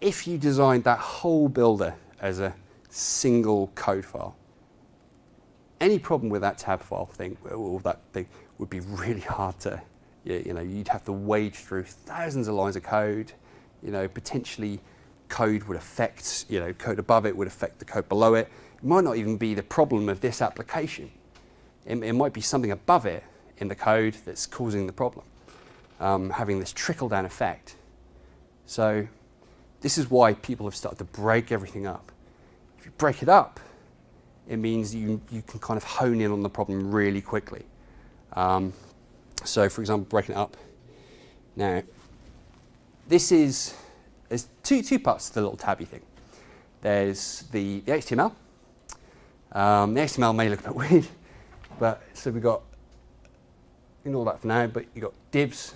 if you designed that whole builder as a single code file, any problem with that tab file thing, or that thing, would be really hard to, you'd have to wade through thousands of lines of code. Potentially code would affect, code above it would affect the code below it. It might not even be the problem of this application. It might be something above it in the code that's causing the problem, having this trickle-down effect. So this is why people have started to break everything up. If you break it up, it means you can kind of hone in on the problem really quickly. So for example, breaking it up. Now, there's two parts to the little tabby thing. There's the HTML. The HTML may look a bit weird, but so we've got, ignore that for now, but you've got divs.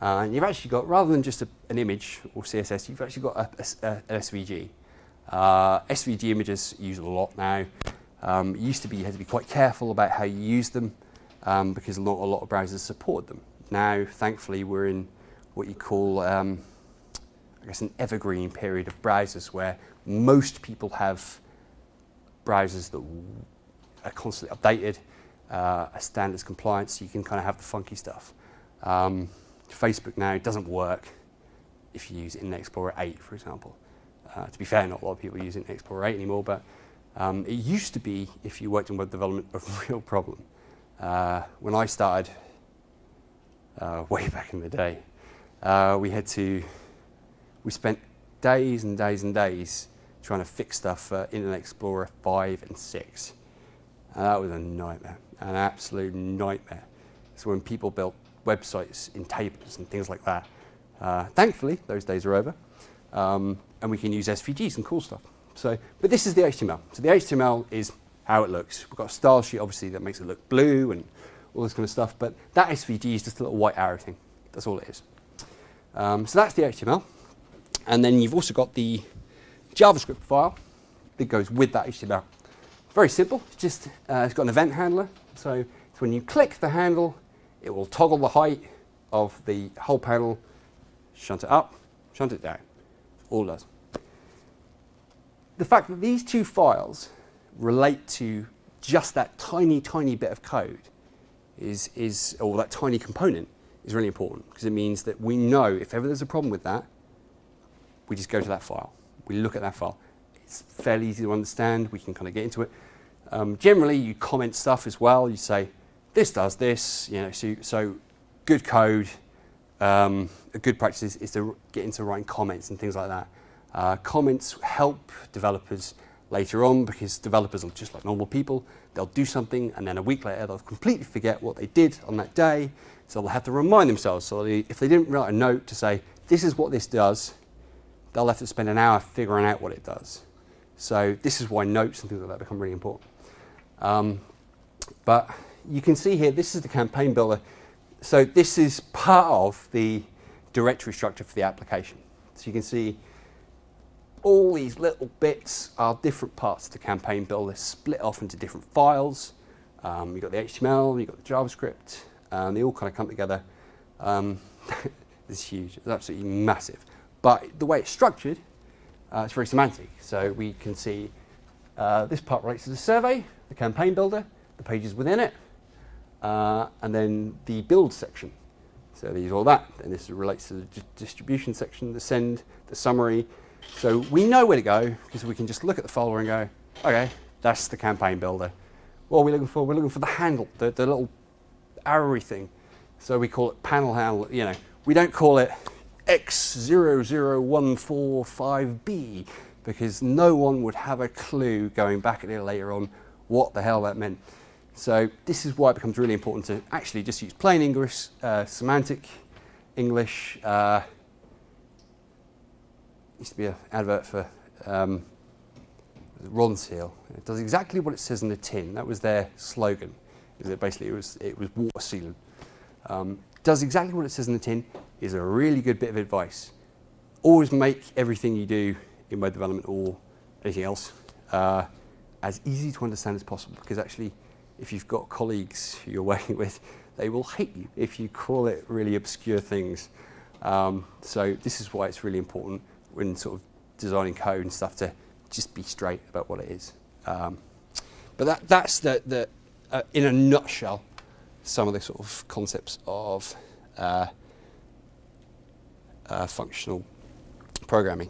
And you've actually got, rather than just an image or CSS, you've actually got an SVG. SVG images are used a lot now. It used to be you had to be quite careful about how you use them because a lot of browsers support them. Now, thankfully, we're in what you call, I guess, an evergreen period of browsers where most people have browsers that are constantly updated, are standards compliant, so you can kind of have the funky stuff. Facebook now doesn't work if you use it in Explorer 8, for example. To be fair, not a lot of people use it in Explorer 8 anymore, but it used to be, if you worked in web development, a real problem. When I started, way back in the day, we spent days and days and days trying to fix stuff in Internet Explorer 5 and 6. And that was a nightmare, an absolute nightmare. So when people built websites in tables and things like that, thankfully, those days are over. And we can use SVGs and cool stuff. But this is the HTML. So the HTML is how it looks. We've got a style sheet, obviously, that makes it look blue and all this kind of stuff. But that SVG is just a little white arrow thing. That's all it is. So that's the HTML. And then you've also got the JavaScript file that goes with that HTML. Very simple. It's got an event handler. So when you click the handle, it will toggle the height of the whole panel, shunt it up, shunt it down. All it does. The fact that these two files relate to just that tiny, tiny bit of code or that tiny component is really important, because it means that we know if ever there's a problem with that, we just go to that file. We look at that file. It's fairly easy to understand. We can kind of get into it. Generally, you comment stuff as well. You say, this does this. So good code, a good practice is to get into writing comments and things like that. Comments help developers later on, because developers are just like normal people. They'll do something, and then a week later, they'll completely forget what they did on that day. So they'll have to remind themselves. So if they didn't write a note to say, this is what this does, they'll have to spend an hour figuring out what it does. So this is why notes and things like that become really important. But you can see here, this is the campaign builder. So this is part of the directory structure for the application. So you can see all these little bits are different parts of the campaign builder, split off into different files. You've got the HTML, you've got the JavaScript, they all kind of come together. It's huge, it's absolutely massive. But the way it's structured, it's very semantic. So we can see this part relates to the survey, the campaign builder, the pages within it, and then the build section. So these all that, and this relates to the distribution section, the send, the summary. So we know where to go, because we can just look at the folder and go, okay, that's the campaign builder. What are we looking for? We're looking for the handle, the little arrowy thing. So we call it panel handle. We don't call it X00145B, because no one would have a clue going back at it later on what the hell that meant. So this is why it becomes really important to actually just use plain English, semantic English. Used to be an advert for Ronseal. It does exactly what it says in the tin. That was their slogan. Basically, it was water sealant. Does exactly what it says in the tin is a really good bit of advice. Always make everything you do in web development or anything else as easy to understand as possible, because actually, if you've got colleagues who you're working with, they will hate you if you call it really obscure things. So this is why it's really important. when sort of designing code and stuff, to just be straight about what it is. But that's in a nutshell, some of the sort of concepts of functional programming.